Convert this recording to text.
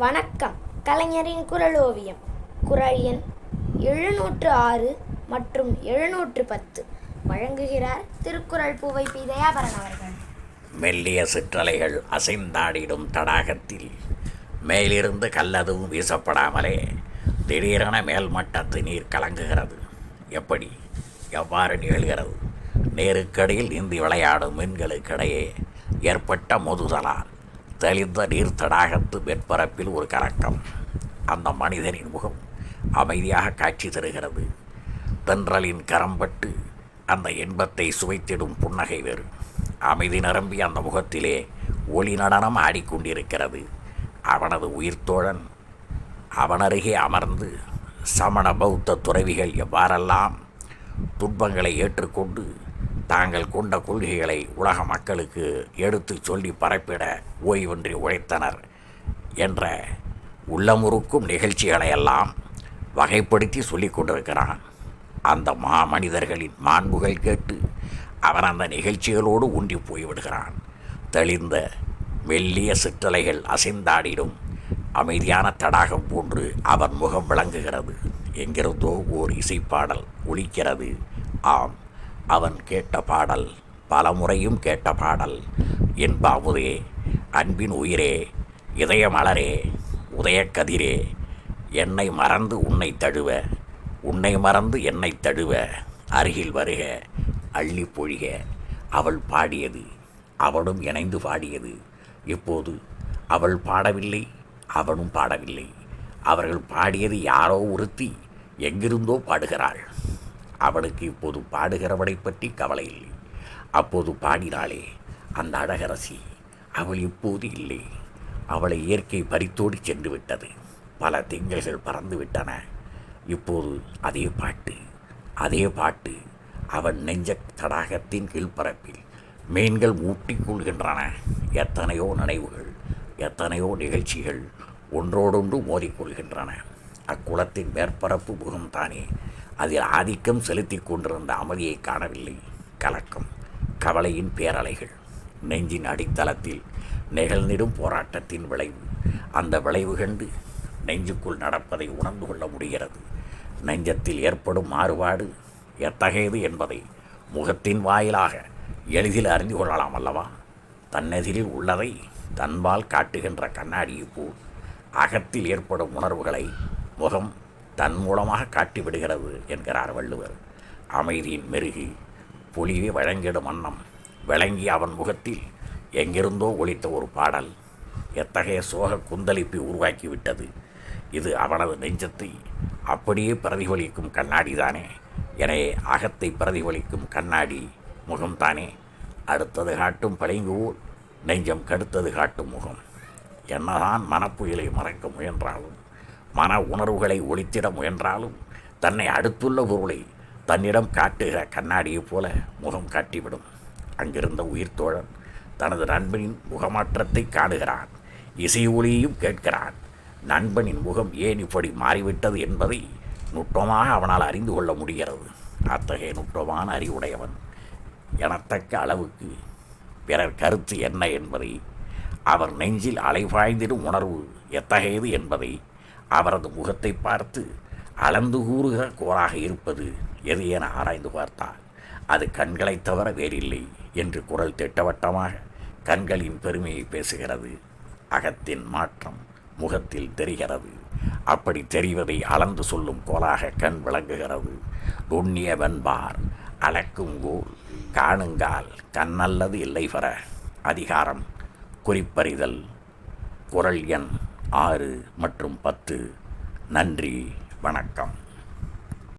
வணக்கம். கலைஞரின் குறளோவியம். குறள் எண் 706 மற்றும் 710 வழங்குகிறார் திருக்குறள் பூவை பி. தயாபரன் அவர்கள். மெல்லிய சிற்றலைகள் அசைந்தாடிடும் தடாகத்தில் மேலிருந்து கல்லதும் வீசப்படாமலே திடீரென மேல்மட்டத்து நீர் கலங்குகிறது. எப்படி, எவ்வாறு நிகழ்கிறது? நீருக்கடியில் நீந்தி விளையாடும் மீன்களுக்கிடையே ஏற்பட்ட மோதுதலால் தெளிந்த நீர் தடாகத்து மேற்பரப்பில் ஒரு கலக்கம். அந்த மனிதனின் முகம் அமைதியாக காட்சி தருகிறது. தென்றலின் கரம்பட்டு அந்த இன்பத்தை சுவைத்திடும் புன்னகை வேறு. அமைதி நிரம்பி அந்த முகத்திலே ஒளி நடனம் ஆடிக்கொண்டிருக்கிறது. அவனது உயிர்த்தோழன் அவனருகே அமர்ந்து சமண பௌத்த துறவிகள் எவ்வாறெல்லாம் துன்பங்களை ஏற்றுக்கொண்டு தாங்கள் கொண்ட கொள்கைகளை உலக மக்களுக்கு எடுத்து சொல்லி பரப்பிட ஓய்வின்றி உழைத்தனர் என்ற உள்ளமுறுக்கும் நிகழ்ச்சிகளையெல்லாம் வகைப்படுத்தி சொல்லி கொண்டிருக்கிறான். அந்த மனிதர்களின் மாண்புகள் கேட்டு அவன் அந்த நிகழ்ச்சிகளோடு ஊன்றி போய்விடுகிறான். தெளிந்த மெல்லிய சிற்றலைகள் அசைந்தாடிடும் அமைதியான தடாகம் போன்று அவன் முகம் விளங்குகிறது. எங்கிருந்தோ ஓர் இசைப்பாடல் ஒலிக்கிறது. ஆம், அவன் கேட்ட பாடல், பல முறையும் கேட்ட பாடல். என்ப அமுதே, அன்பின் உயிரே, இதயமலரே, உதயக்கதிரே, என்னை மறந்து உன்னை தழுவ, உன்னை மறந்து என்னை தழுவ, அருகில் வருக, அள்ளி பொழிக. அவள் பாடியது, அவனும் இணைந்து பாடியது. இப்போது அவள் பாடவில்லை, அவனும் பாடவில்லை. அவர்கள் பாடியது யாரோ ஒருத்தி எங்கிருந்தோ பாடுகிறாள். அவளுக்கு இப்போது பாடுகிறவனை பற்றி கவலை இல்லை. அப்போது பாடினாளே அந்த அழகரசி, அவள் இப்போது இல்லை. அவளை இயற்கை பறித்தோடி சென்று விட்டது. பல திங்கள்கள் பறந்து விட்டன. இப்போது அதே பாட்டு, அதே பாட்டு அவன் நெஞ்ச தடாகத்தின் கீழ்ப்பரப்பில் மீன்கள் மூட்டிக்கொள்கின்றன. எத்தனையோ நினைவுகள், எத்தனையோ நிகழ்ச்சிகள் ஒன்றோடொன்று மோதிக்கொள்கின்றன. அக்குளத்தின் மேற்பரப்பு முகம்தானே அதில் ஆதிக்கம் செலுத்தி கொண்டிருந்த அமைதியை காணவில்லை. கலக்கம், கவலையின் பேரலைகள் நெஞ்சின் அடித்தளத்தில் நிகழ்ந்திடும் போராட்டத்தின் விளைவு. அந்த விளைவு கண்டு நெஞ்சுக்குள் நடப்பதை உணர்ந்து கொள்ள முடிகிறது. நெஞ்சத்தில் ஏற்படும் மாறுபாடு எத்தகையது என்பதை முகத்தின் வாயிலாக எளிதில் அறிந்து கொள்ளலாம் அல்லவா? தன்னெதிரில் உள்ளதை தன்பால் காட்டுகின்ற கண்ணாடியை போல் அகத்தில் ஏற்படும் உணர்வுகளை முகம் தன் மூலமாக காட்டிவிடுகிறது என்கிறார் வள்ளுவர். அமைதியின் மெருகு பொலிவை வழங்கிடும் வண்ணம் விளங்கி அவன் முகத்தில் எங்கிருந்தோ ஒலித்த ஒரு பாடல் எத்தகைய சோக குந்தளிப்பை உருவாக்கிவிட்டது. இது அவனது நெஞ்சத்தை அப்படியே பிரதிபலிக்கும் கண்ணாடிதானே. எனவே அகத்தை பிரதிபலிக்கும் கண்ணாடி முகம்தானே. அடுத்தது காட்டும் பளிங்குவோல் நெஞ்சம் கடுத்தது காட்டும் முகம். என்னதான் மனப்புயலை மறக்க முயன்றாலும், மன உணர்வுகளை ஒளித்திட முயன்றாலும், தன்னை அடுத்துள்ள பொருளை தன்னிடம் காட்டுகிற கண்ணாடியைப் போல முகம் காட்டிவிடும். அங்கிருந்த உயிர்த்தோழன் தனது நண்பனின் முகமாற்றத்தை காணுகிறான். இசை ஒளியையும் கேட்கிறான். நண்பனின் முகம் ஏன் இப்படி மாறிவிட்டது என்பதை நுட்பமாக அவனால் அறிந்து கொள்ள முடிகிறது. அத்தகைய நுட்பமான அறிவுடையவன் எனத்தக்க அளவுக்கு பிறர் கருத்து என்ன என்பதை, அவர் நெஞ்சில் அலைபாய்ந்திடும் உணர்வு எத்தகையது என்பதை அவரது முகத்தை பார்த்து அளந்து கூறுகிற கோராக இருப்பது எது என ஆராய்ந்து பார்த்தால் அது கண்களைத் தவிர வேறில்லை என்று குரல் திட்டவட்டமாக கண்களின் பெருமையை பேசுகிறது. அகத்தின் மாற்றம் முகத்தில் தெரிகிறது. அப்படி தெரிவதை அளந்து சொல்லும் கோலாக கண் விளங்குகிறது. நுண்ணிய வெண்பார் அளக்குங்கோல் காணுங்கால் கண்ணல்லது இல்லை பெற. அதிகாரம் குறிப்பறிதல். குறள் எண் 6 மற்றும் 10. நன்றி, வணக்கம்.